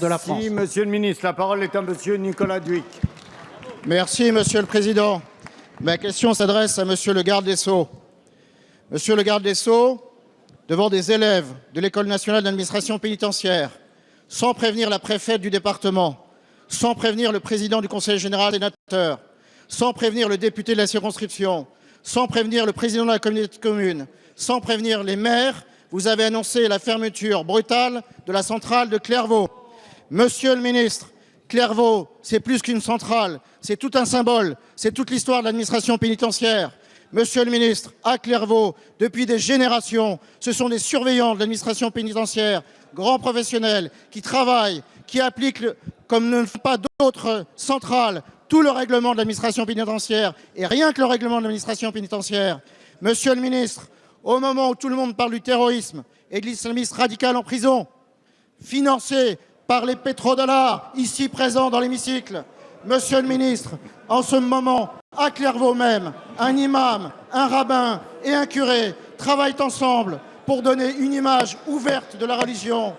de la France. Merci, Monsieur le ministre. La parole est à Monsieur Nicolas Dhuicq. Merci, Monsieur le Président. Ma question s'adresse à Monsieur le garde des Sceaux. Monsieur le garde des Sceaux, devant des élèves de l'École nationale d'administration pénitentiaire, sans prévenir la préfète du département, sans prévenir le président du conseil général des sénateurs, sans prévenir le député de la circonscription, sans prévenir le président de la communauté de communes, sans prévenir les maires, vous avez annoncé la fermeture brutale de la centrale de Clairvaux. Monsieur le ministre, Clairvaux, c'est plus qu'une centrale, c'est tout un symbole, c'est toute l'histoire de l'administration pénitentiaire. Monsieur le ministre, à Clairvaux, depuis des générations, ce sont des surveillants de l'administration pénitentiaire, grands professionnels, qui travaillent, qui appliquent, comme ne le font pas d'autres centrales, tout le règlement de l'administration pénitentiaire, et rien que le règlement de l'administration pénitentiaire. Monsieur le ministre, au moment où tout le monde parle du terrorisme et de l'islamisme radical en prison, financé par les pétrodollars ici présents dans l'hémicycle, Monsieur le ministre, en ce moment, à Clairvaux même, un imam, un rabbin et un curé travaillent ensemble pour donner une image ouverte de la religion.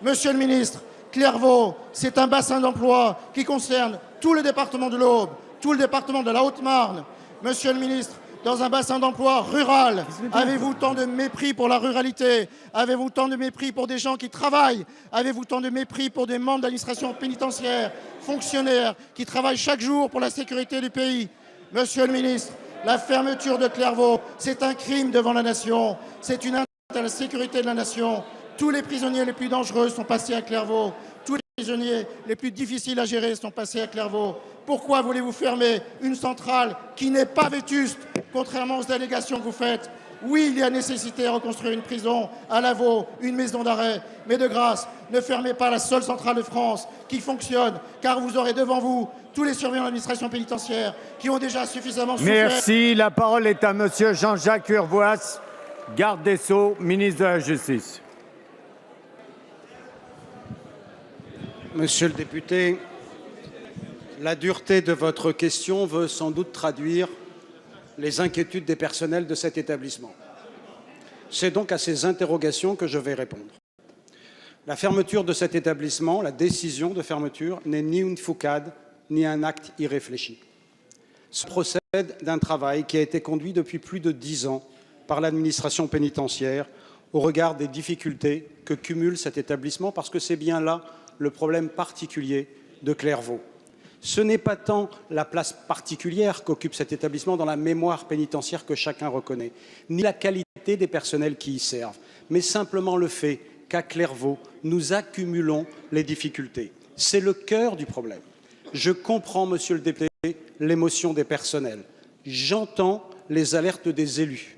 Monsieur le ministre, Clairvaux, c'est un bassin d'emploi qui concerne tout le département de l'Aube, tout le département de la Haute-Marne. Monsieur le ministre, dans un bassin d'emploi rural, avez-vous tant de mépris pour la ruralité? Avez-vous tant de mépris pour des gens qui travaillent? Avez-vous tant de mépris pour des membres d'administration pénitentiaire, fonctionnaires, qui travaillent chaque jour pour la sécurité du pays? Monsieur le ministre, la fermeture de Clairvaux, c'est un crime devant la nation, c'est une atteinte à la sécurité de la nation. Tous les prisonniers les plus dangereux sont passés à Clairvaux. Tous les prisonniers les plus difficiles à gérer sont passés à Clairvaux. Pourquoi voulez-vous fermer une centrale qui n'est pas vétuste, contrairement aux allégations que vous faites? Oui, il y a nécessité de reconstruire une prison à Lavaux, une maison d'arrêt. Mais de grâce, ne fermez pas la seule centrale de France qui fonctionne, car vous aurez devant vous tous les surveillants de l'administration pénitentiaire qui ont déjà suffisamment souffert. Merci. La parole est à Monsieur Jean-Jacques Urvoas, garde des Sceaux, ministre de la Justice. Monsieur le député, la dureté de votre question veut sans doute traduire les inquiétudes des personnels de cet établissement. C'est donc à ces interrogations que je vais répondre. La fermeture de cet établissement, la décision de fermeture, n'est ni une foucade, ni un acte irréfléchi. Ce procède d'un travail qui a été conduit depuis plus de 10 ans par l'administration pénitentiaire au regard des difficultés que cumule cet établissement, parce que c'est bien là le problème particulier de Clairvaux. Ce n'est pas tant la place particulière qu'occupe cet établissement dans la mémoire pénitentiaire que chacun reconnaît, ni la qualité des personnels qui y servent, mais simplement le fait qu'à Clairvaux, nous accumulons les difficultés. C'est le cœur du problème. Je comprends, monsieur le député, l'émotion des personnels. J'entends les alertes des élus.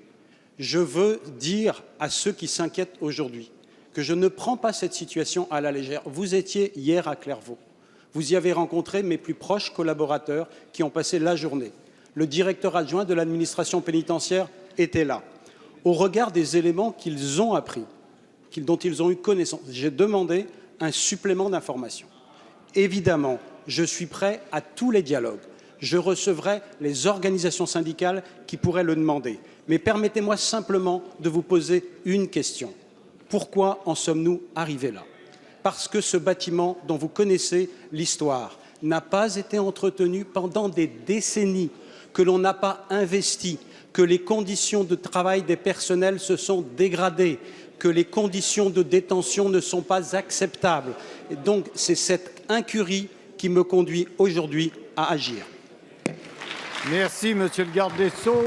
Je veux dire à ceux qui s'inquiètent aujourd'hui que je ne prends pas cette situation à la légère. Vous étiez hier à Clairvaux. Vous y avez rencontré mes plus proches collaborateurs qui ont passé la journée. Le directeur adjoint de l'administration pénitentiaire était là. Au regard des éléments qu'ils ont appris, dont ils ont eu connaissance, j'ai demandé un supplément d'information. Évidemment, je suis prêt à tous les dialogues. Je recevrai les organisations syndicales qui pourraient le demander. Mais permettez-moi simplement de vous poser une question. Pourquoi en sommes-nous arrivés là? Parce que ce bâtiment, dont vous connaissez l'histoire, n'a pas été entretenu pendant des décennies, que l'on n'a pas investi, que les conditions de travail des personnels se sont dégradées, que les conditions de détention ne sont pas acceptables. Et donc, c'est cette incurie qui me conduit aujourd'hui à agir. Merci, Monsieur le garde des Sceaux.